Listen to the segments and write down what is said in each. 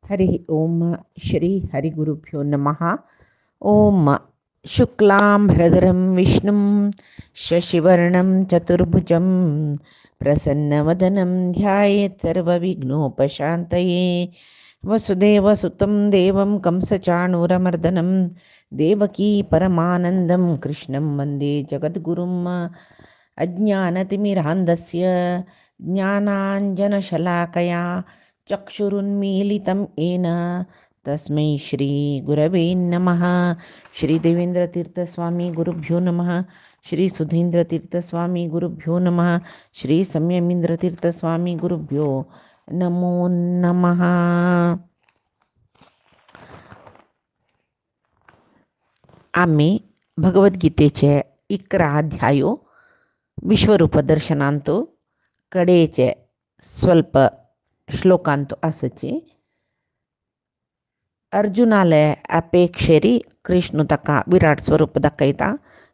हरि ओम श्री हरिगुरुभ्यो नमः। ओम शुक्लांभ्रधरं विष्णुं शशिवर्णं चतुर्भुजं प्रसन्नवदनं ध्यायेत् सर्वविघ्नोपशान्तये। वसुदेवसुतं देवं कंसचाणूरमर्दनं देवकी परमानन्दं कृष्णं वन्दे जगद्गुरुम्। अज्ञानतिमिरान्धस्य ज्ञानाञ्जनशलाकया चक्षुरुन्मीलितं येन तस्मै श्रीगुरवे नमः। श्री देवेंद्रतीर्थस्वामी गुरुभ्यो नमः। श्री सुधींद्रतीर्थस्वामी गुरुभ्यो नमः। श्री संयमींद्रतीर्थस्वामी गुरुभ्यो नमो नमः। आम्ही भगवद्गीतेचे 11 अध्यायो विश्वरूप दर्शनांतो कडेचे ಸ್ವಲ್ಪ ಶ್ಲೋಕಾಂತು ಆಸಚಿ अर्जुनाले अपेक्षेरी कृष्ण तका विराट स्वरूप दाखयता.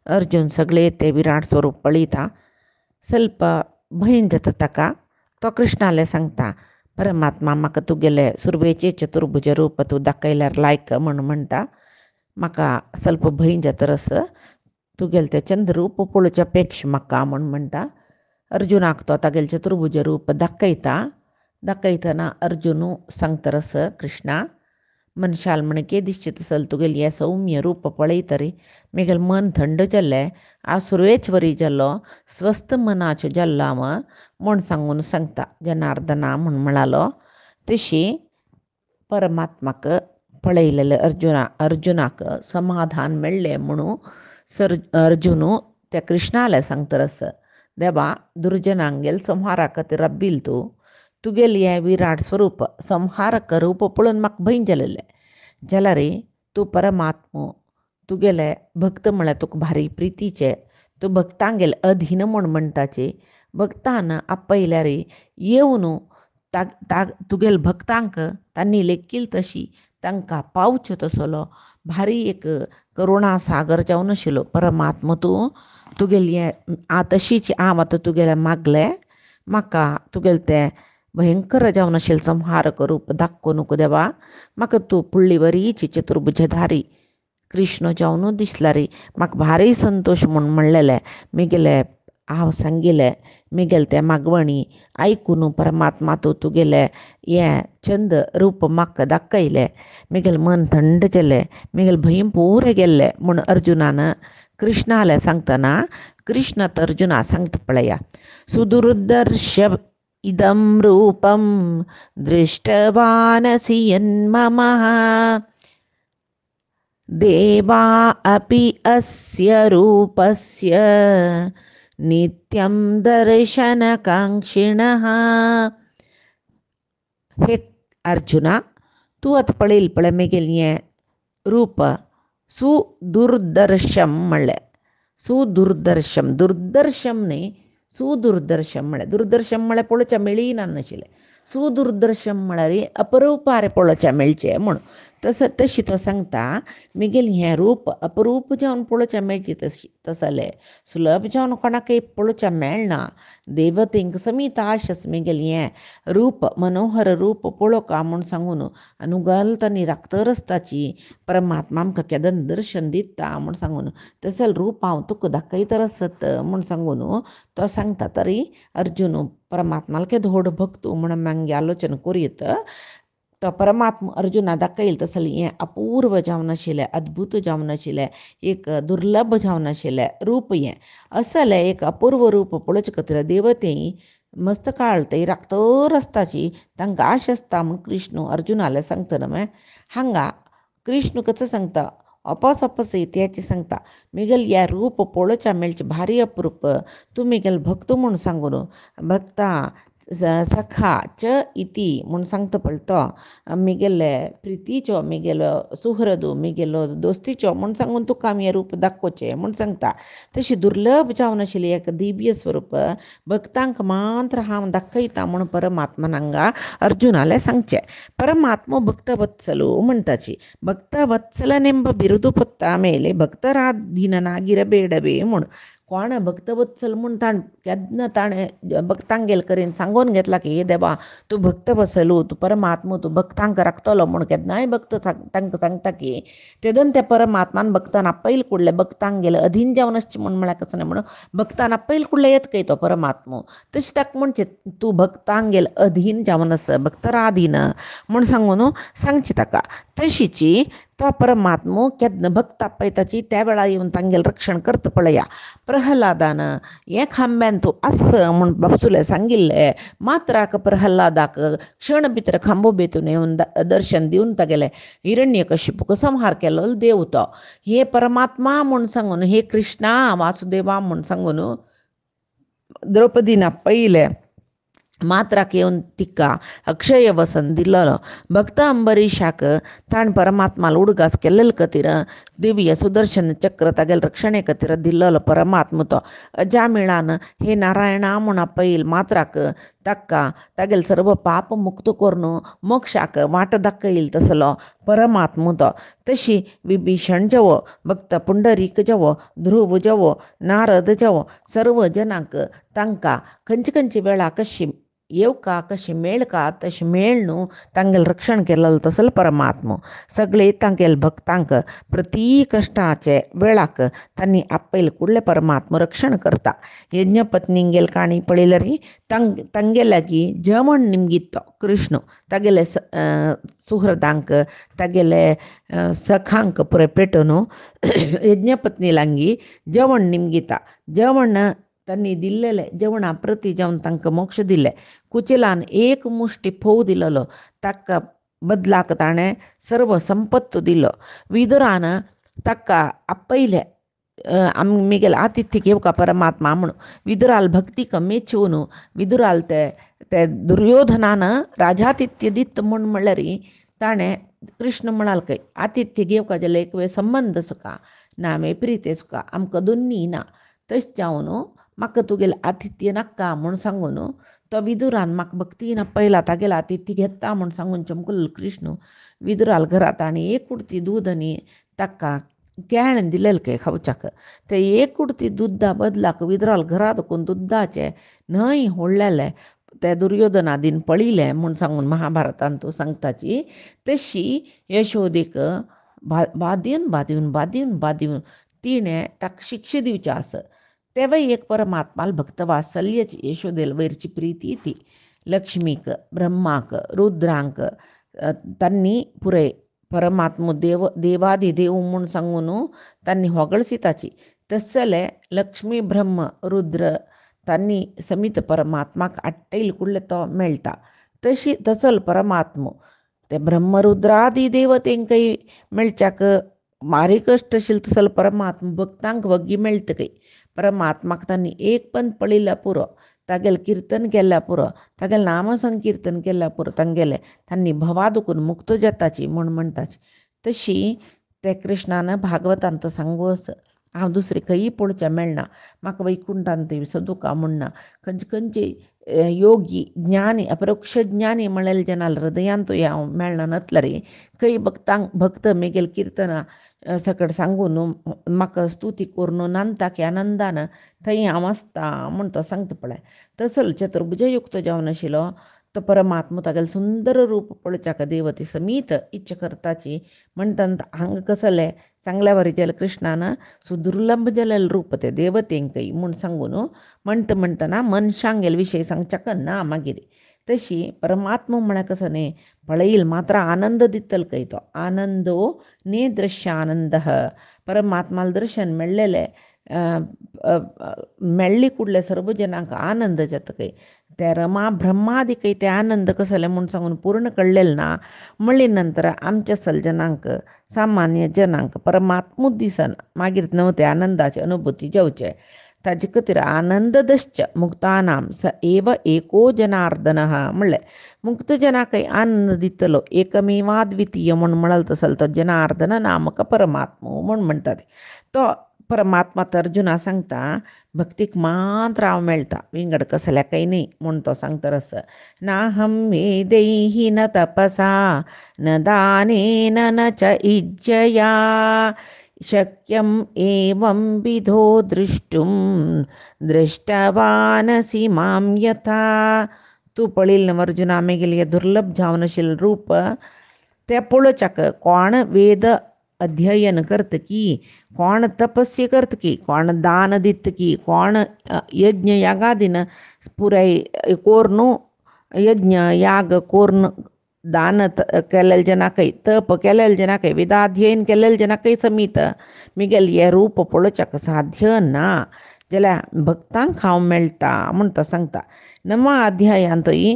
अर्जुन सगळे ते विराट स्वरूप पळयता. ಸ್ವಲ್ಪ भयन जाता ताका. तो कृष्णाले सांगता, परमात्मा म्हाका तुगेले सुरवेचे चतुर्भुज रूप तूं दाखयल्यार लायक म्हण म्हणटा. म्हाका ಸ್ವಲ್ಪ भयन जाता रस, तुगेले ते चंद्ररूप पळोवच्या पेक्षा म्हाका म्हण म्हणटा. अर्जुनाक तो तागेले चतुर्भुज रूप दाखयतना अर्जुनू सांगता रस, कृष्णा मनशाल म्हणके दिश्चित सल तुगेले हे सौम्य रूप पळयतरी म्हगेलें मन थंड जाल्लें, हांव सुरवेश्वरी जाल्लो, स्वस्थ मनाचो जाल्लो हांव म्हण सांगून सांगता. जनार्दना म्हण म्हणालो. तशी परमात्माक पळयलेले अर्जुनाक समाधान मेळ्ळें म्हणून अर्जुनू त्या कृष्णाला सांगता रस, देवा दुर्जनांगेल संहारा खातीर रब्बिल तुगेले हें विराट स्वरूप संहारक रूप पळोवन म्हाका भंय जालेलें. जाल्यार तूं परमात्मो, तुगेले भक्त म्हळ्यार तुका भारी प्रितीचे, तूं भक्तांगेले अधीन म्हण म्हणटाचे. भक्तान आपयल्यार येवन तुगेले भक्तांक तांणी लेखील तशी तांकां पावच्यो तसलो भारी एक करुणा सागर जावन आशिल्लो परमात्मा तूं. तुगेली तशीच हांव आतां तुगेलें मागलें, म्हाका तुगेलें तें भयंकर जावन आशिल्लें संहारक रूप दाखोव नको देवा. म्हाका तूं फुडली वरीची चतुर्भुजधारी कृष्ण जावनूच दिसला रे. म्हाका भारी संतोश म्हूण म्हणलेलें. म्हगेलें हांव सांगिल्लें, म्हगेलें तें मागवणी आयकून परमात्मा तूं तुगेलें हें चंद रूप म्हाका दाखयलें. म्हगेलें मन थंड जालें, म्हगेलें भंय पुरे गेल्लें म्हूण अर्जुनान कृष्णाले सांगतना कृष्ण तर अर्जुना सांगता पळया. सुदुर्दर्श इदं रूपं दृष्टवानसि यन्ममः देवा अपि अस्य रूपस्य नित्यं दर्शनकांक्षिणः. हे अर्जुना, तूं आतां पळयलें पळय म्हगेलें हें रूप सुदुर्दर्शम म्हणलें. सुदुर्दर्शम, दुर्दर्शम न्ही, सुदुर्दर्शम म्हळ्यार दुर्दर्शम म्हळ्यार पळोवच्या मेळिना नाशिल्लें. सुदुर्दर्शम म्हळ्यार अपरूपारे पळोवच्या मेळचें म्हूण. तशी तो सांगता, म्हगेलें हें रूप अपरूप जावन पळोवच्या मेळचें तसलें सुलभ जावन कोणाकय पळोवच्या मेळना. देवतेंक समीत आशस म्हगेलें हें रूप मनोहर रूप पळोवका म्हूण सांगून अनुगलतांनी राखतर आसताची परमात्मा आमकां केदां दर्शन दिता म्हूण सांगून तसलें रूप हांव तुका दाखयतर आसत म्हूण सांगून तो सांगता. तरी अर्जुन परमात्माला केदो व्हड भक्त म्हूण मागे आलोचना करीत तो परमात्मा अर्जुना दाखयलें तसलें हें अपूर्व जावन आशिल्लें, अद्भुत जावन आशिल्लें, एक दुर्लभ जावन आशिल्लें रूप हें. असलें एक अपूर्व रूप पळोवचे खातीर देवतें मस्तकाळतय राखतर आसताची तांकां आश आसता म्हूण कृष्ण अर्जुनाले सांगता न्हय. हांगा कृष्ण कसो सांगता, अपोस इतिहाची सांगता, म्हगेलें हें रूप पळोवच्या मेळचें भारी अप्रूप, तूं म्हगेलें भक्त म्हूण सांगून भक्ता सखा च इति म्हूण सांगता पळय तो म्हगेले प्रितीचो, म्हगेलो सुहृद, म्हगेलो दोस्तीचो म्हूण सांगून तुका आमी हें रूप दाखोवचें म्हूण सांगता. तशी दुर्लभ जावन आशिल्ली एक दिव्य स्वरूप भक्तांक मात्र हांव दाखयता म्हूण परमात्मान हांगा अर्जुनाले सांगचें. परमात्मा ಭಕ್ತವತ್ಸಲು म्हणटाची. ಭಕ್ತವತ್ಸಲನೆಂಬ ಬಿರುದು ಪೊತ್ತ ಮೇಲೆ ಭಕ್ತರಾಧೀನನಾಗಿರಬೇಡವೇ म्हूण कोणा भक्तवत्सल म्हूण केन्ना ताणें भक्तांक गेल करीन सांगून घेतला की हे देवा तूं भक्त बसलू तूं परमात्मो तूं भक्तांक राखतलो म्हूण केन्नाय भक्त तांकां सांगता की तेदन त्या परमात्मान भक्तान आपयल कुडले भक्तांक गेले अधीन जावन आसचें म्हूण म्हळ्यार कसं नाही म्हणून भक्तान आपयल कुडले येत खंय तो परमात्मो तशें ताका म्हणचें तूं भक्तांक गेल अधीन जावन आस भक्तराधीन म्हूण सांगून सांगचें ताका तशीची तो परमात्मो केन्ना भक्त आपयताची त्या वेळार येवन तांगेलें रक्षण करता पळया प्रहलादान हें खांब्यान तूं आस म्हूण बापसुलें सांगिल्लें मात्राक प्रहलादाक क्षण भितर खांबो बेतून येवन दर्शन दिवन तागेलें हिरण्यकशिपूक संहार केलो देव तो हे परमात्मा म्हूण सांगून हे कृष्णा वासुदेवा म्हूण सांगून द्रौपदीन आपयलें मात्राक येवन तिका अक्षय वसन दिल्लो भक्त अंबरीशाक ताण परमात्मा उडगास केल्ले खातीर दिव्य सुदर्शन चक्र तागेले रक्षणे खातीर दिल्लो परमात्मा तो अजामिळान हे नारायणा म्हूण आपयल मात्राक ताका तागेले सर्व पाप मुक्त करून मोक्षाक वाट दाखयल तसलो परमात्मा तो तशी विभीषण जवो भक्त पुंडरीक जवो ध्रुव जवो नारद जवो सर्व जनांक तांकां खंयचे खंयचे वेळा कशी येवका कशी मेळका तशें मेळ न्हू तांगेलें रक्षण केलेलो तसलो परमात्मो सगळे तांगेले भक्तांक प्रती कश्टाचे वेळाक तांणी आपयल कुडलें परमात्मो रक्षण करता यज्ञपत्नींगेल काणी पळयल्यार तांगे लागीं जेवण निमगीत तो कृष्ण तागेले सुहृदांक तागेले सखांक पुरे पेटोवन यज्ञपत्नी लागीं जेवण निमगिता जेवण तांणी दिल्लेलें जेवणा प्रती जावन तांकां मोक्ष दिले कुचिलान एक मुष्टी फोव दिलोलो ताका बदलाक ताणें सर्व संपत्त दिलो विदुरान ताका आपयले आमगेले आतिथ्य घेवका परमात्मा म्हणून विदुराल भक्तीक मेचून विदुराल ते दुर्योधनान राजातिथ्य दित म्हूण म्हणल्यार ताणें कृष्ण म्हणाल खंय आतिथ्य घेवका जाल्यार एक वेळ संबंद सुका ना मे प्रिते सुका आमकां दोनी ना तशें जावन म्हाका तुगेलें आतिथ्य नाका म्हूण सांगून तो विदुरान म्हाका भक्तीन आपयला तागेलें आतिथ्य घेता म्हूण सांगून चमकलो कृष्ण विदुराल घरांत आनी एक कुडती दूद आनी ताका केळें दिलेलें खंय खावच्याक ते एक कुडती दुदा बदलाक विदुराल घरा दुखून दुदाचे न्हंय होडलेले ते दुर्योधनादीन पळिल्लें म्हूण सांगून महाभारतांत तूं सांगताची तशी यशोदेक बादिवन तिणें ताका शिक्षा दिवची आस तेव्हा एक परमात्माल भक्त वात्सल्याची यशोदेल वयरची प्रीती ती लक्ष्मीक ब्रह्माक रुद्रांक तांणी पुरे परमात्म देवादिदेव म्हूण सांगून तांणी होगळसी ताची तसले लक्ष्मी ब्रह्म रुद्र तांणी समीत परमात्माक आट्टयल कुडले तो मेळटा तसलो परमात्मो ते ब्रह्मरुद्रादी देवतेंकय मेळच्याक मारी कश्ट आशिल्लो तसलो परमात्मा भक्तांक वग्गी मेळटा खंय परमात्माक तांणी एक पंत पळयल्या पुरो तागेलें कीर्तन केल्या पुरो तागेलें नाम संकीर्तन केल्या पुरो तांणी भवा दुखून मुक्त जाताची म्हूण म्हणटाची तशी ते कृष्णान भागवतांत सांगूस हांव दुसरें खंयी पळोवचें मेळना म्हाका वैकुंठांत सदुका म्हणना खंयचे योगी ज्ञानी अपरोक्ष ज्ञानी म्हळेलें जेन्ना हृदयांत हांव मेळना नतल्यार खंय भक्त मेगेल किर्तना सकट सांगून म्हाका स्तुती करून नांदता आनंदान थंय हांव आसता म्हूण तो सांगता पळय तसलो चतुर्भुजयुक्त जावन आशिल्लो तो परमात्मा तागेलें सुंदर रूप पळोवच्याक देवती समीत इच्छा करताची म्हणटा हांगा कसलें सांगल्या वरी जाल्यार कृष्णान सुदुर्लभ जालेलें रूप तें देवतेंकय म्हूण सांगून म्हणटना मनशांगेले विशय सांगच्याक ना मागीर तशी परमात्मा म्हळ्यार कसो न्ही पळयल मात्र आनंद दितलो खंय तो आनंदो ने दृश्य आनंद परमात्माल दर्शन मेळ्ळेलें मेळ्ळी कुडले सर्व जनांक आनंद जाता खंय ते रमा ब्रह्मादिकय ते आनंद कसले म्हूण सांगून पूर्ण कळलेलें ना म्हणले नंतर आमच्या सलजनांक सामान्य जनांक परमात्मूच दिसना मागीर न्हू ते आनंदाचे अनुभूती जावचे ताजे खातीर आनंददश्च मुक्तानां स एव एको जनार्दनः म्हणलें मुक्त जनाकय आनंद दितलो एकमेवाद्वितीय म्हूण म्हणाल तसलो तो जनार्दन नामक परमात्मो म्हूण म्हणटात तो परमात्मा तर अर्जुना सांगता भक्तीक मात्र हांव मेळटा विंगड कसल्याकय न्ही म्हूण तो सांगता रस नाहं वेदैहि न तपसा न दानेन न च इज्जया शक्यम एवं विधो दृष्टुम दृष्टवानसी माम यथा. तू पळील न अर्जुना मेगेल दुर्लभ जावनशील रूप त्या पळोचक कोण वेद अध्ययन करत की, कोण तपस्या करत की, कोण दान दित की, कोण यज्ञ यागादीन पुराय कोरनु यज्ञ याग कोर्ण दान केलेल जना काही, तप केलेल जना काही, वेदाध्ययन केलेल जना काही समीत मिगेल हे रूप पळोवच्याक साध्य ना. जाल्यार भक्तांक हांव मेळटा म्हणटा सांगता. ನಮ್ಮ ಅಧ್ಯಾಯ ಈ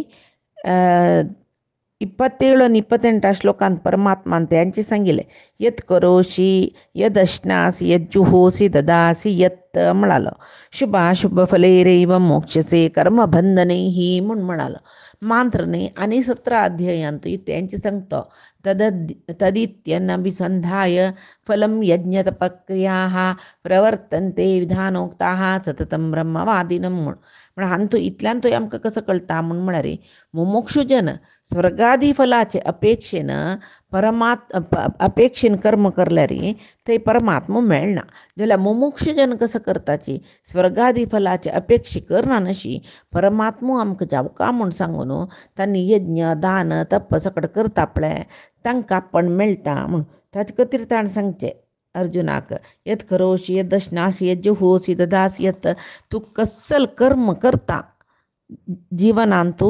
27 आणि 28 ಶ್ಲೋಕಾಂತ ಪರಮಾತ್ಮ ಅಂತ ಹಂಚಿ ಸಂಗಿಲೆ ಯತ್ ಕರೋಶಿ ಯದಶ್ನಾಸಿ ಯಜ್ಜುಹೋಸಿ ದದಾಸಿ ಯತ್ म्हणालो. शुभाशुभ फलेरैव मोक्षसे कर्म बंधनैहि म्हूण म्हणालो. मांत्रने आणि 17 अध्यायांत त्यांची सांगतो. तदित्यनभिसंधाय फलं यज्ञतपक्रियाः प्रवर्तन्ते विधानोक्ताः सततं ब्रह्मवादिनं म्हूण. म्हण हांतू इतल्यान तो आमकां कसं कळटा म्हूण म्हळ्यार मुमुक्षुजन स्वर्गादी फलाचे अपेक्षेन अपेक्षेन कर्म करल्यार थंय परमात्मा मेळना. जाल्यार मुमुक्षुजन कसं करताची स्वर्गादी फलाचे अपेक्षे करना नशी परमात्मा आमकां जावका म्हूण सांगून तांणी यज्ञ दान तप सकट करता पळय तांकां पण मेळटा म्हूण ताचे खातीर ताणें सांगचें अर्जुनाक. यत करोशी यद दशनासी यद जुहोसी ददासी यत. तू कसल कर्म करता जीवनांत तू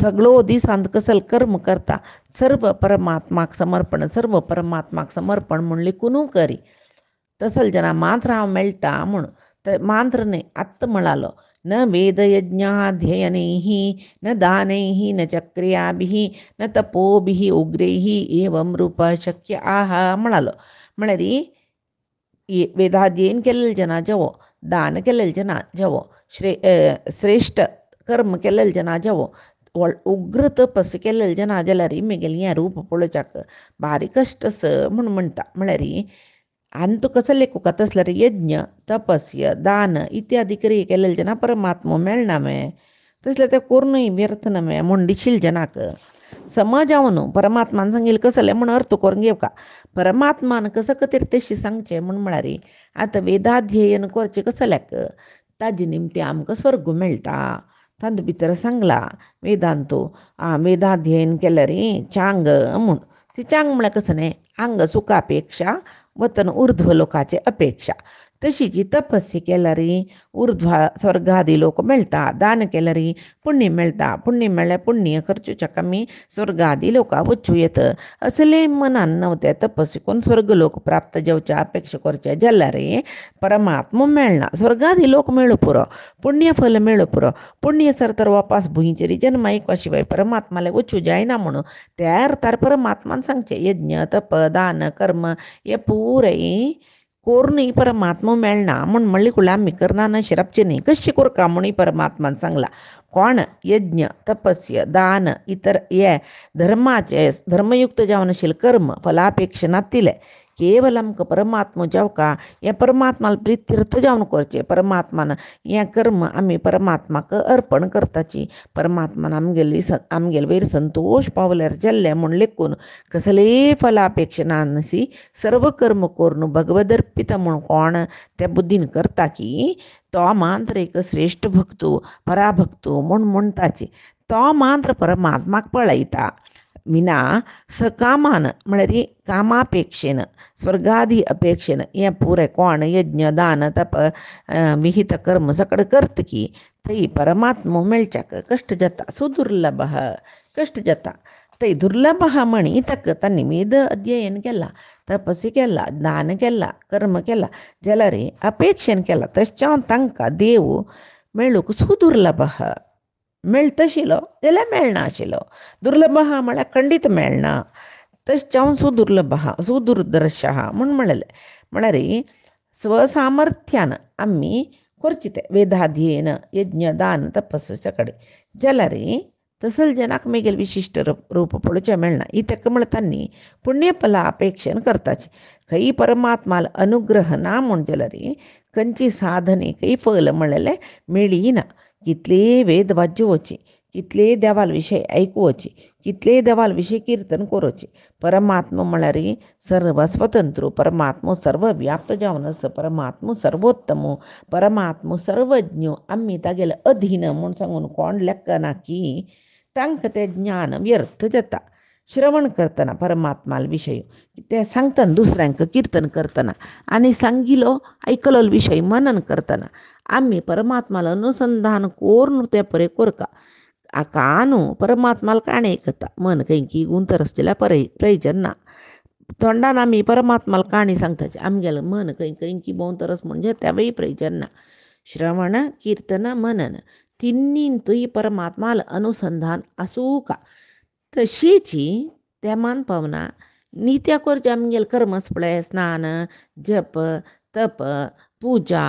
सगळो दिसांत कसल कर्म करता सर्व परमात्माक समर्पण, सर्व परमात्माक समर्पण म्हूण लिखून करी. तसल जना मात्र हांव मेळटा म्हूण मांत्रने आत्त म्हणालो. न वेदयज्ञाध्ययनैः न दानैः न चक्रियाभिः न तपोभिः उग्रैः एवं रूप शक्य आह म्हणालो. म्हळ्यार वेदाध्ययन केलेले जना जवो, दान केलेले जना जवो, श्रेष्ठ कर्म केलेले जना जवो, उग्र तपस केलेले जना जाल्यार मेगेल हें रूप पळोवच्याक भारी कश्ट स म्हूण म्हणटा. म्हळ्यार अंत कसं लेखुका तसल्यार यज्ञ तपस्य दान इत्यादी क्रिये केलेले जना परमात्मा मेळना मे तसले ते करूनय व्यर्थ न मे म्हूण दिशील जनाक समजावन परमात्मान सांगील कसले म्हूण अर्थ करून घेवका. परमात्मान कसं खातीर तशी सांगचें म्हूण म्हळ्यार आतां वेदाध्ययन करचें कसल्याक ताजे निमते आमकां स्वर्ग मेळटा. तांदूळ भितर सांगला वेदांतो वेदाध्ययन केल्यार चांग म्हूण. ती चांग म्हळ्यार कसं न्ही अंग सुखापेक्षा वतन ऊर्ध्व लोकाचे अपेक्षा. तशी जी तपस्या केल्यार ऊर्ध्व स्वर्गादी लोक मेळटा. दान केल्यार पुण्य मेळटा. पुण्य मेळ्ळ्यार पुण्य खर्चुच्या कमी स्वर्गादी लोकां वचूं येत. असले मनान नवते तपस्या करून स्वर्ग लोक प्राप्त जावचे अपेक्षा करचे जाल्यार परमात्मा मेळना. स्वर्गादी लोक मेळू पुरो, पुण्य फल मेळू पुरो. पुण्य सर तर वापस भुंयचेर जन्म येवपा शिवाय परमात्माले वचूं जायना म्हणून त्या अर्थार परमात्मान सांगचे यज्ञ तप दान कर्म हे पुरय करूनय परमात्मा मेळना म्हूण म्हणली कुळ्या आमी करना न शिरपचे न्ही कशी करका म्हणून परमात्मान सांगला. कोण यज्ञ तपस्य दान इतर हे धर्माचे धर्मयुक्त जावनशील कर्म फलापेक्षा नातिले केवल आमकां परमात्मा जावका हें परमात्माला प्रित्यर्थ जावन करचें. परमात्मान हें कर्म आमी परमात्माक अर्पण करताची. परमात्मान आमगेले वयर संतोष पावल्यार जाल्लें म्हूण लेखून कसलेय फलापेक्षा नानसी सर्व कर्म करून भगवदर्पित म्हूण कोण त्या बुद्धीन करता की तो मात्र एक श्रेष्ठ भक्तो पराभक्तो म्हूण म्हणटाची. तो मात्र परमात्माक पळयता विना सकामान म्हळ्यार कामापेक्षेन स्वर्गादी अपेक्षेन हें पुरें कोण यज्ञ दान तप विहित कर्म सकड करता की थंय परमात्मा मेळच्याक कश्ट जाता. सुदुर्लभ कश्ट जाता. थंय दुर्लभ म्हणी ताका तांणी वेद अध्ययन केला, तपस्या केला, दान केला, कर्म केला जाल्यार अपेक्षेन केला तशें तांकां देव मेळूंक सुदुर्लभ मेळटशिलो जाल्यार मेळना आशिल्लो. दुर्लभ म्हळ्यार खंडीत मेळना. तशें सुदुर्लभ सुदुर्दर्श म्हूण म्हणलें. म्हळ्यार स्वसामर्थ्यान आमी करचें तें वेदाध्ययन यज्ञ दान तपस्या सकड जाल्यार तसल जनाक मेगेल विशिश्ट रूप पळोवचें मेळना. ही ताका म्हळ्यार तांणी पुण्यफला अपेक्षेन करताची. खंय परमात्माल अनुग्रह ना म्हूण जाल्यार खंयची साधनेकय फल म्हणलेलें मेळिना. कितले वेद वाजोवची, कितले देवाल विशय आयकुवची, कितले देवाल विषयी कीर्तन करोचे. परमात्मा म्हळ्यार सर्व स्वतंत्र, परमात्मा सर्व व्याप्त जावन आसा, परमात्मा सर्वोत्तम, परमात्मा सर्वज्ञ. आम्ही तागेले अधीन म्हूण सांगून कोण लेखना की तांकां तें ज्ञान व्यर्थ जाता. श्रवण करतना परमात्माल विशय ते सांगतना दुसऱ्यांक कीर्तन करतना आनी सांगिलो आयकलो विशय मनन करतना आम्ही परमात्माला अनुसंधान कोरून ते परे कोरका. आ कानु परमात्माला काणे ऐकता मन कैकी गुंतर असलेल्या प्रयोजन ना. तोंडान आम्ही परमात्माला काणी सांगताचे आमगेलं मन कैकी बोंतरस म्हणजे त्यावेळी प्रयोजन ना. श्रवण कीर्तन मनन तिन्नींतूय परमात्माला अनुसंधान असू का. तशीची त्या मान पावना नित्या करचे आमगेल कर्मस पळय स्नान जप तप पूजा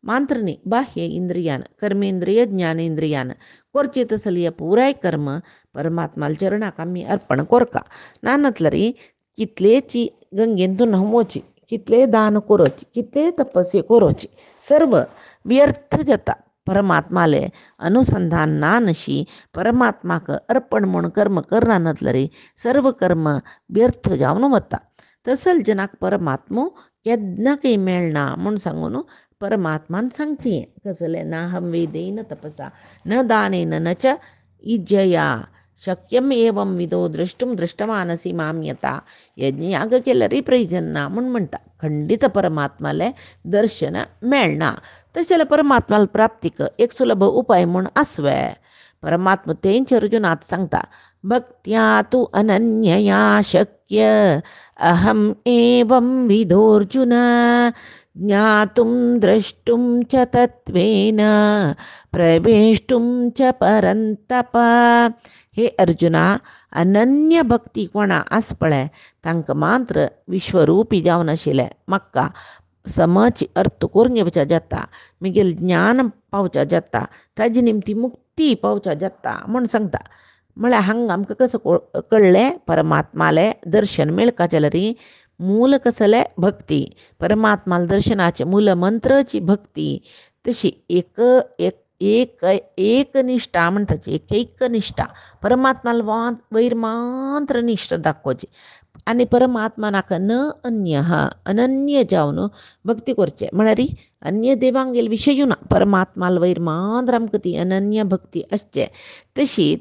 मांत्रनी बाह्य इंद्रियान कर्मेंद्रिय ज्ञानेंद्रियान करचे तसली पुराय कर्म परमात्माल चरणाक आम्ही अर्पण कोरका. नानतलरी कितलेची गंगेंतून न्हावोची, कितले दान करोची, कितले तपस्ये करोची, सर्व व्यर्थ जाता. परमात्माले अनुसंधान ना नशी परमात्माक अर्पण म्हूण कर्म करना नतलरी सर्व कर्म व्यर्थ जावन वता. तसल जनाक परमात्मो केन्नाकय मेळना म्हूण सांगून परमात्मान सांगचें कसलें ना हम वेदेन तपसा न दानेन न च इज्जया शक्यम एवं विदो द्रष्टुम दृष्टवानसी माम्यता. यज्ञ याग केल्यारय प्रयोजन ना म्हूण म्हणटा. खंडित परमात्माले दर्शन मेळना. तशें परमात्माला प्राप्तीक एक सुलभ उपाय म्हूण आसवे. परमात्मा तेंच अर्जुनात सांगता भक्त्या तु अनन्यया शक्य अहम एवं विदोर्जुन ज्ञातुं द्रष्टुं च तत्वेन प्रवेष्टुं च परंतप. हे अर्जुना, अनन्य भक्ती कोणा आस पळय तांकां मात्र विश्वरूपी जावन आशिल्ले म्हाका समज अर्थ करून घेवचा जाता, मिगेल ज्ञान पावचा जाता, ताजे निमती मुक्ती पावचा जाता म्हूण सांगता. म्हळ्यार हांगा आमकां कसं कळ्ळें परमात्माले दर्शन मेळका जाल्यार मूल कसले भक्ती. परमात्माला दर्शनाचे मूल मंत्राची भक्ती. तशी एक एक एक एक निष्ठा म्हणटाची एक निष्ठा परमात्माला वयर मात्र निष्ठा दाखोवची आनी परमात्मा नाका न अन्य अनन्य जावन भक्ती करचे. म्हळ्यार अन्य देवांगेल विशय ना, परमात्माला वयर मात्र आमकां ती अनन्य भक्ती आसचे. तशी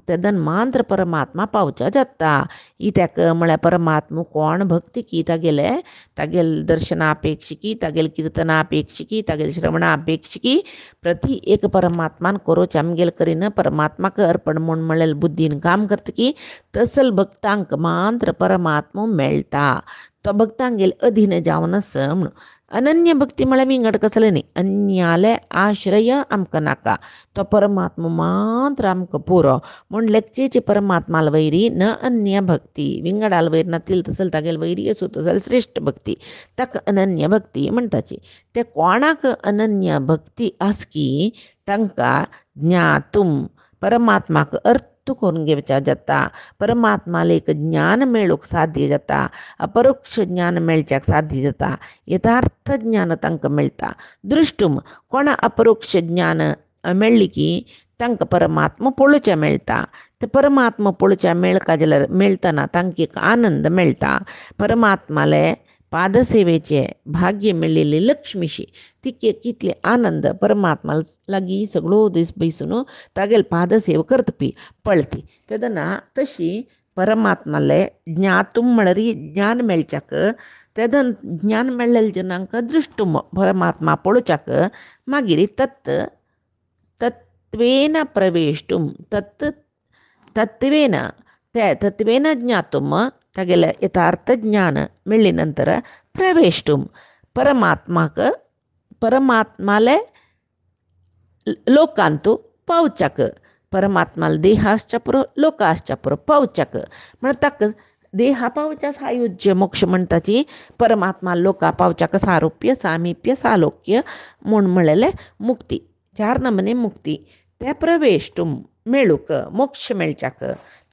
तेदन मात्र परमात्मा पावचा जाता. इत्याक म्हळ्यार परमात्मा कोण भक्ती की तागेल दर्शनापेक्षिकी, तागेल कीर्तनापेक्षिकी, तागेल श्रवणापेक्षिकी प्रति एक परमात्मान करोच आमगेल करीन परमात्माक अर्पण म्हूण म्हळेल बुद्धीन काम करता की तसल भक्तांक मात्र परमात्मा मेळटा. तो भक्तांगेल अधीन जावन आस म्हणून. अनन्य भक्ती म्हळ्यार विंगड कसलें न्ही. अन्याले आश्रय आमकां नाका, तो परमात्मा मात्र आमकां पुरो म्हूण लेखचेची परमात्माल वैरी न अन्य भक्ती. विंगडाल वैर नातील तसल तागेल वैरी असो तसल श्रेष्ठ भक्ती ताका अनन्य भक्ती म्हणटाची. ते कोणाक अनन्य भक्ती आस की तांकां ज्ञातूम परमात्माक अर्थ करून घेवचा जाता. परमात्माला एक ज्ञान मेळूंक साध्य जाता, अपरोक्ष ज्ञान मेळच्याक साध्य जाता, यथार्थ ज्ञान तांकां मेळटा. दृष्टूम कोणा अपरोक्ष ज्ञान मेळ्ळी की तांकां परमात्मा पळोवचें मेळटा. ते परमात्मा पळोवचें मेळका जाल्यार मेळटना तांकां एक आनंद मेळटा. परमात्माले पादसेवेचे भाग्य मेळिल्ली लक्ष्मीशी तिके कितले आनंद परमात्मा लागीं सगळो दीस बैसून तागेल पादसेव करतपी पळती. तेदना तशी परमात्माले ज्ञातूम म्हळ्यार ज्ञान मेळच्याक तेदन ज्ञान मेळ्ळेल्या जनांक दृष्टूम परमात्मा पळोवच्याक मागीर तत्वेन प्रवेष्टूम तत्वेन ज्ञातूम तागेले यथार्थ ज्ञान मेळ्ळी नंतर प्रवेष्टूम परमात्माले लोकांतू पावच्याक. परमात्माला देह आसच्या पुरो लोक आसच्या पुरो पावच्याक म्हण ताका देहा पावच्या सायुज्य मोक्ष म्हणटाची परमात्मा लोका पावच्याक सारुप्य सामिप्य सालोक्य म्हूण म्हळेले मुक्ती. 4 नमने मुक्ती ते प्रवेष्टूम मेळूक मोक्ष मेळच्याक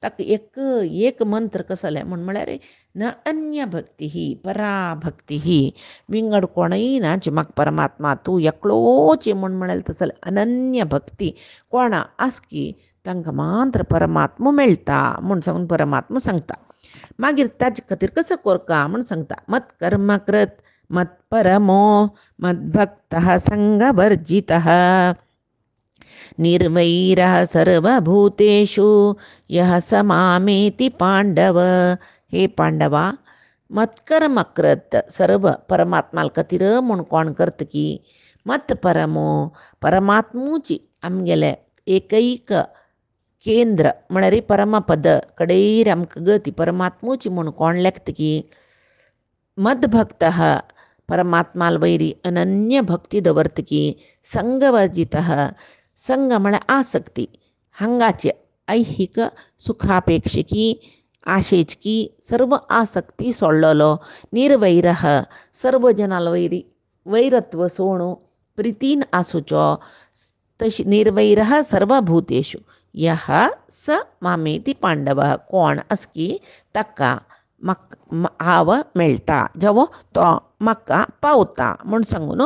ताका एक मंत्र कसले म्हूण म्हळ्यार न अन्य भक्ती ही पराभक्ती ही. विंगड कोणय नाच म्हाका परमात्मा तूं एकलोच म्हूण म्हळेल तसल अनन्य भक्ती कोणा आस की तांकां मात्र परमात्मा मेळटा म्हूण सांगून परमात्मा सांगता. मागीर ताजे खातीर कसो करता म्हूण सांगता. मत्कर्म कृत मत्परमो मद्भक्तः संगवर्जितः निर्वैरः सर्वभूतेषु यः स मामेति पांडव. हे पांडवा, मत्कर्म कृत सर्व परमात्माल खातीर म्हूण कोण करता की मत परमो परमात्मूची आमगेले एकैक केंद्र म्हळ्यार परमपद कडेर आमकां गती परमात्मूची म्हूण कोण लेखता की मद्भक्त परमात्माल वैरी अनन्य भक्ती दवरता की संगवर्जित संग म्हळ्यार आसक्ती हांगाचे ऐहिक सुखापेक्षिकी आशेचकी सर्व आसक्ती सोडलेलो निर्वैर सर्व जनाल वैरी वैरत्व सोडूं प्रितीन आसूचो तशी निर्वैर सर्वभूतेषु यह स मामेती पांडव कोण आस की ताका हांव मेळटा जेवो तो म्हाका पावता म्हूण सांगून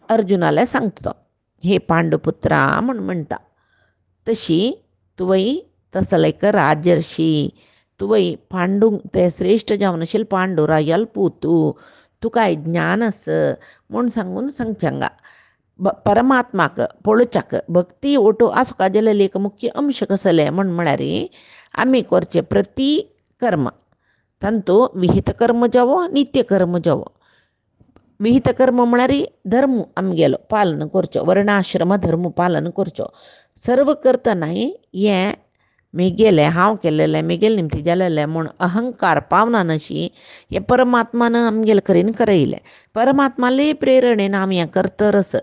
अर्जुनाले सांगता तो. हे पांडुपुत्रा म्हूण म्हणटा. तशी तुवें तसो एक राजर्षी तुवें पांडूंक ते श्रेश्ठ जावन आशिल्ले पांडू रायल पुतू तुका ज्ञान आस म्हूण सांगून सांगचेंगा. परमात्माक पळोवच्याक भक्ती ओटो आसुका जाल्यार एक मुख्य अंश कसले म्हळ्यार आमी करचे प्रती कर्म तांतू विहित कर्म जावो नित्य कर्म जावो. विहित कर्म म्हळ्यार धर्म आमगेलो पालन करचो वर्णाश्रम धर्म पालन करचो. सर्व करतना हें मेगेलें हांव केलेलें मेगेले निमती जालेलें म्हूण अहंकार पावना नशी हें परमात्मान आमगेले करीन करयलें. परमात्माले प्रेरणेन आमी हें करतरस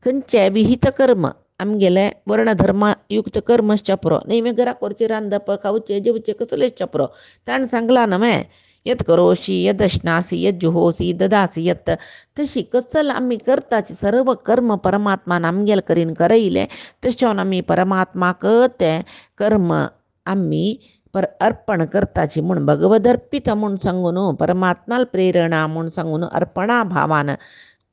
खंयचे विहित कर्म आमगेले वर्णधर्मयुक्त कर्मश्च पुरो नेहमी घरा करचे रांदप खावचे जेवचे कसलेच पुरो. ताणें सांगलां न्हय यत करोशी यद अश्नासी यद जुहोसी ददासी यत. तशी कसल आमी करताची सर्व कर्म परमात्मान आमगेले करीन करयलें तशें आमी परमात्माक तें कर्म आमी अर्पण करताची म्हूण भगवद अर्पित म्हूण सांगून परमात्माल प्रेरणा म्हूण सांगून अर्पणा भावान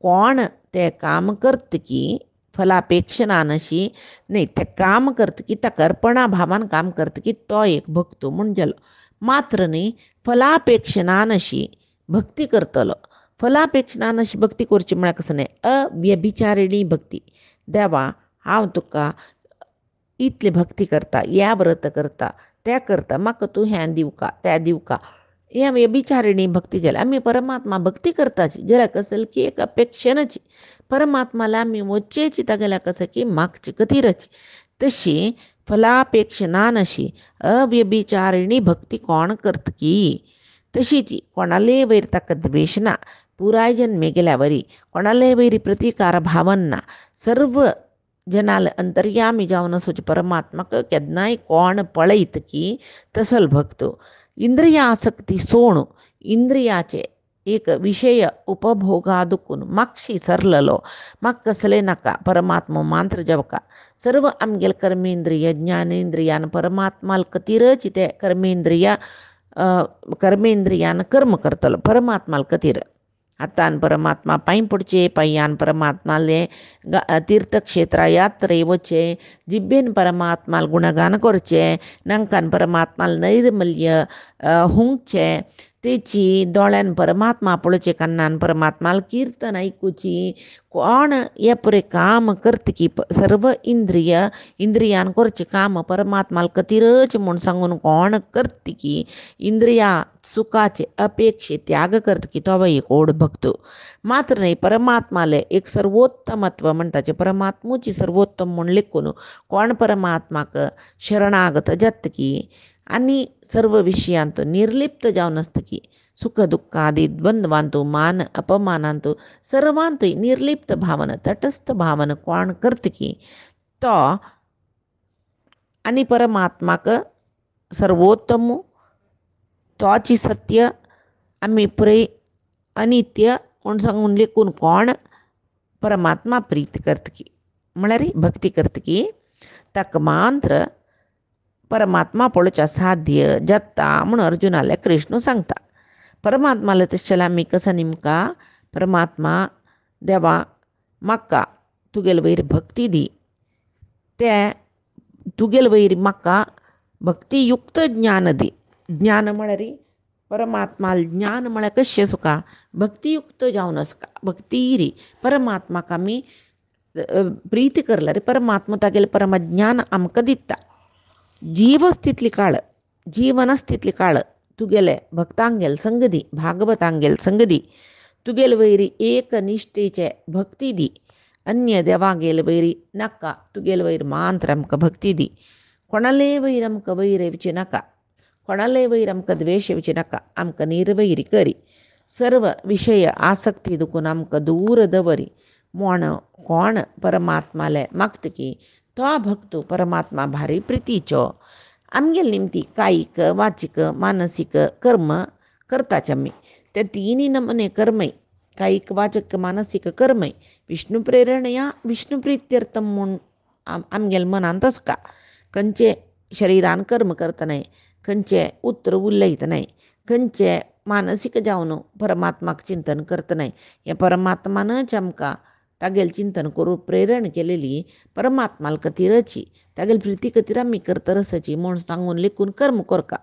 कोण तें काम करता की फलापेक्षा ना नशी न्ही तें काम करता की ताका अर्पणा भावान काम करता की तो एक भक्तो म्हूण जालो. मात्र न्ही फलापेक्षा ना नशी भक्ती करतलो. फलापेक्षा ना नशी भक्ती करची म्हळ्यार कसो न्ही अव्यभिचारिणी भक्ती. देवा हांव तुका इतली भक्ती करता ह्या व्रत करता तें करता म्हाका तूं हें दिवका तें दिवका हें व्यभिचारिणी भक्ती जाल्यार आमी परमात्मा भक्ती करताची जाल्यार कसली की एक अपेक्षेनची परमात्माला आमी वचचेची तागेल्या कसं की मागची खातीरची. तशी फलापेक्षा ना नशी अव्यभिचारिणी भक्ती कोण करता की तशीची कोणाले वयर ताका द्वेश ना पुराय जन्मे गेल्या वरी कोणाले वयरी प्रतिकार भावन ना सर्व जनाल अंतर्यामी जावन असोच परमात्माक केन्नाय कोण पळयत की तसल भक्तो इंद्रिया आसक्ती सोडून इंद्रियाचे एक विषय उपभोगा दुखून मागशी सरलेलो म्हाका कसले नाका परमात्मा मात्र जेवका सर्व आमगेले कर्मेंद्रिय ज्ञानेंद्रियान परमात्माल खातीरच ते कर्मेंद्रियान कर्म करतलो परमात्माल खातीर. हातान परमात्मा पांय पडचे पांयान परमात्माले तीर्थक्षेत्रा यात्रे वचे जिब्बेन परमात्माल गुणगान करचे नांकान परमात्माल नैर्मल्य हुंगचे तेची दोळ्यान परमात्मा पळोवचे कान्नान परमात्माल कीर्तन आयकुची कोण हे पुरे काम करता की सर्व इंद्रियान करचे काम परमात्माल खातीरच म्हूण सांगून कोण करता की इंद्रिया सुखाचे अपेक्षे त्याग करता की तो एक ओड भक्तो. मात्र न्ही परमात्माले एक सर्वोत्तमत्व म्हणटाचे परमात्मूची सर्वोत्तम म्हूण लेखून कोण परमात्माक शरणागत जाता की आनी सर्व विशयांतू निर्लिप्त जावन आसता की सुख दुःखादी द्वंद्वांतू मान अपमानांतू सर्वांतूय निर्लिप्त भावन तटस्थ भावन कोण करता की तो आनी परमात्माक सर्वोत्तम तोची सत्य आमी पुरे अनित्य म्हूण सांगून लेखून कोण परमात्मा प्रीत करता की म्हळ्यार भक्ती करता की ताका मात्र परमात्मा पळोवच्या साध्य जाता म्हूण अर्जुनाले कृष्ण सांगता. परमात्माले तशें जाल्यार आमी कसो निमका परमात्मा देवा म्हाका तुगेले वयर भक्ती दी तें तुगेल वैरी म्हाका भक्तियुक्त ज्ञान दी. ज्ञान म्हळ्यार परमात्मा ज्ञान म्हळ्यार कशें सुका भक्तियुक्त जावन आसका भक्ती री परमात्माक आमी प्रीती करल्यार परमात्मा तागेलें परमज्ञान आमकां दिता. जीव स्थितली काळ जीवन स्थितली काळ तुगेले भक्तांगेल संगदी भागवतांगेल संगदी तुगेल वैरी एक निश्ठेचे भक्ती दी. अन्य देवागेल वैरी नाका तुगेल वैर मात्र आमकां भक्ती दी. कोणाले वैर आमकां वैर येवची नाका कोणाले वैर आमकां द्वेश येवची नाका आमकां निर्वैरी करी. सर्व विशय आसक्ती दुखून आमकां दूर दवरी. म्हण कोण परमात्माले मागतकी तो भक्तो परमात्मा भारी प्रितीचो. आमगेल निमती कायिक वाचिक मानसीक कर्म करताच आमी. ते तिनी नमने कर्मय कायिक वाचक मानसीक कर्मय विष्णू प्रेरणया विष्णू प्रित्यर्थम म्हूण आमगेल मनांत आसका. खंयचे शरिरान कर्म करतनाय खंयचे उतर उलयतनाय खंयचे मानसीक जावन परमात्माक चिंतन करतनाय हे परमात्मानच आमकां तागेल चिंतन करूं प्रेरण केलेली परमात्माल खातीरची तागेल प्रिती खातीर आमी करता रसाची म्हूण सांगून लेखून कर्म करका.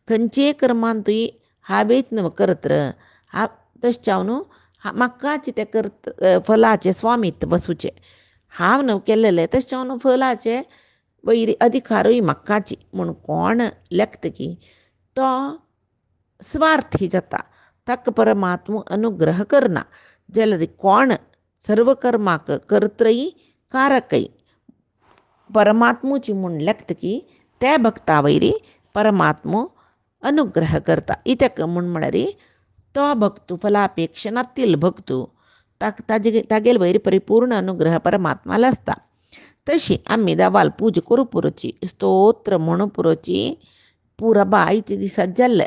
खंयचे कर्मान तुवें हावेच न्हू करत हा तशें जावन म्हाकाच ते करत फलाचे स्वामित्व बसूचे हांव न्हू केल्लेले तशें जावन फलाचे वैरी अधिकारूय म्हाकाची म्हूण कोण लेखतकी तो स्वार्थी जाता ताका परमात्मा अनुग्रह करना. जाल्यार कोण सर्व कर्माक कर्तय कारकय परमात्मुची म्हूण लेखतकी त्या भक्ता वैरी परमात्मो अनुग्रह करता. इत्याक म्हूण म्हळ्यार तो भक्तू फलापेक्षा नातील भक्तू तागेल वैरी परिपूर्ण अनुग्रह परमात्माला आसता. तशी आमी देवाल पूजा करूं पुरोची स्तोत्र म्हणू पुरोची पुराबा आयचे दिसात जाल्ले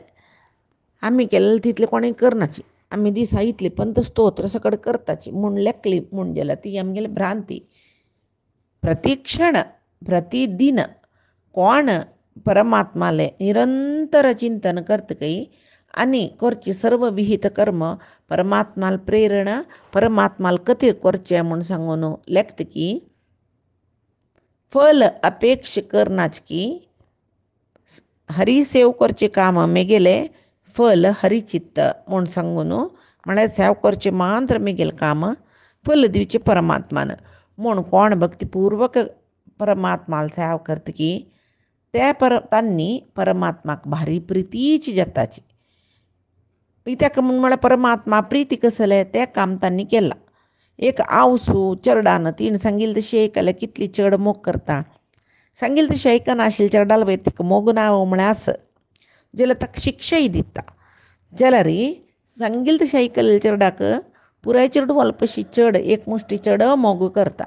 आमी केलें तितलें कोणें करनाची. आमी दिसा इतली पंत स्तोत्र सकड करताची म्हूण लेखली म्हूण जाल्यार ती आमगेली भ्रांती. प्रतिक्षण प्रतिदिन कोण परमात्माले निरंतर चिंतन करतकय आनी करची सर्व विहित कर्म परमात्माल प्रेरणा परमात्माल खातीर करचें म्हूण सांगून लेखतकी फल अपेक्ष करनाच की हरी सेव करचें काम मेगेले फल हरिचित्त म्हूण सांगून म्हळ्यार सेव करचें मात्र मेगेलें काम फल दिवचें परमात्मान म्हूण कोण भक्तिपूर्वक परमात्माल सेव करतकी तांणी परमात्माक भारी प्रितीची जाताची. कित्याक म्हळ्यार परमात्मा प्रिती कसले तें काम तांणी केलां. एक आवसू चेडवान तिणें सांगिल्लें तशें आयकल्यार कितली चड मोग करता. सांगिल्लें तशें आयकनाशिल्लें चेडवाल वयर तिका मोग ना म्हळ्यार आस जाल्यार ताका शिक्षाय दिता. जाल्यार सांगिल्लें तशें आयकल्लें चेडवाक पुराय चेडूं अल्पशी चड एक मुश्टी चड मोग करता.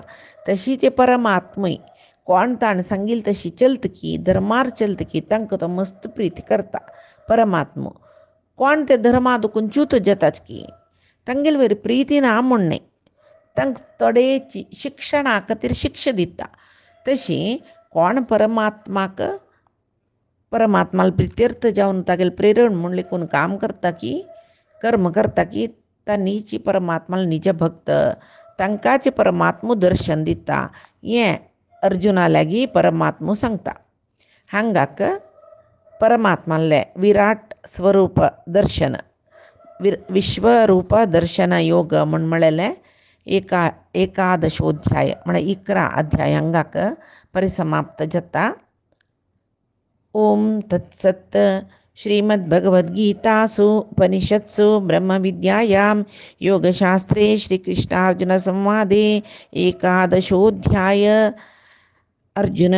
तशीच परमात्मय कोण ताणें सांगिल्लें तशी चलतकी धर्मार चलतकी तांकां तो मस्त प्रीती करता. परमात्मा कोण ते धर्मा दुखून च्यूत जाताच की तांगेल वयर प्रीती ना म्हूण न्ही तांकां थोडेची शिक्षणा खातीर शिक्षा दिता. तशी कोण परमात्माक परमात्माल प्रित्यर्थ जावन तागेल प्रेरण म्हूण लेखून काम करता की कर्म करता की तांनीची परमात्माल निज भक्त तांकांच परमात्मो दर्शन दिता. हें अर्जुना लागीं परमात्मो सांगता. हांगाक परमात्माले विराट स्वरूप दर्शन विश्वरूप दर्शन योग म्हूण म्हळेलें एकादशोध्याय म्हळ्यार 11 अध्याय हांगाक परिसमाप्त जाता. ओम तत्सत्. श्रीमद्भगवद्गीतासु उपनिषत्सु ब्रह्मविद्यायां योगशास्त्रे श्रीकृष्णार्जुनसंवादे एकादशोऽध्याय अर्जुन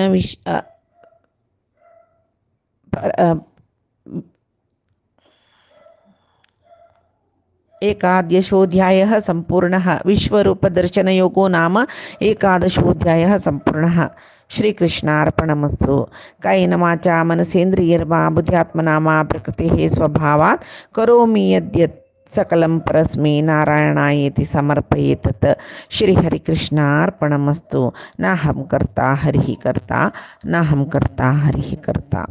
एकादशोऽध्यायः सम्पूर्णः. विश्वरूपदर्शनयोगो नाम एकादशोऽध्यायः सम्पूर्णः. श्रीकृष्णार्पणमस्तु. कायेन वाचा मनसेन्द्रियैर्वा बुद्ध्यात्मना वा प्रकृतेः स्वभावात् करोमि यद्यत् सकलं परस्मै नारायणायेति समर्पयेत्. श्रीहरिकृष्णार्पणमस्तु. नाहं कर्ता हरिः कर्ता नाहं कर्ता हरिः कर्ता.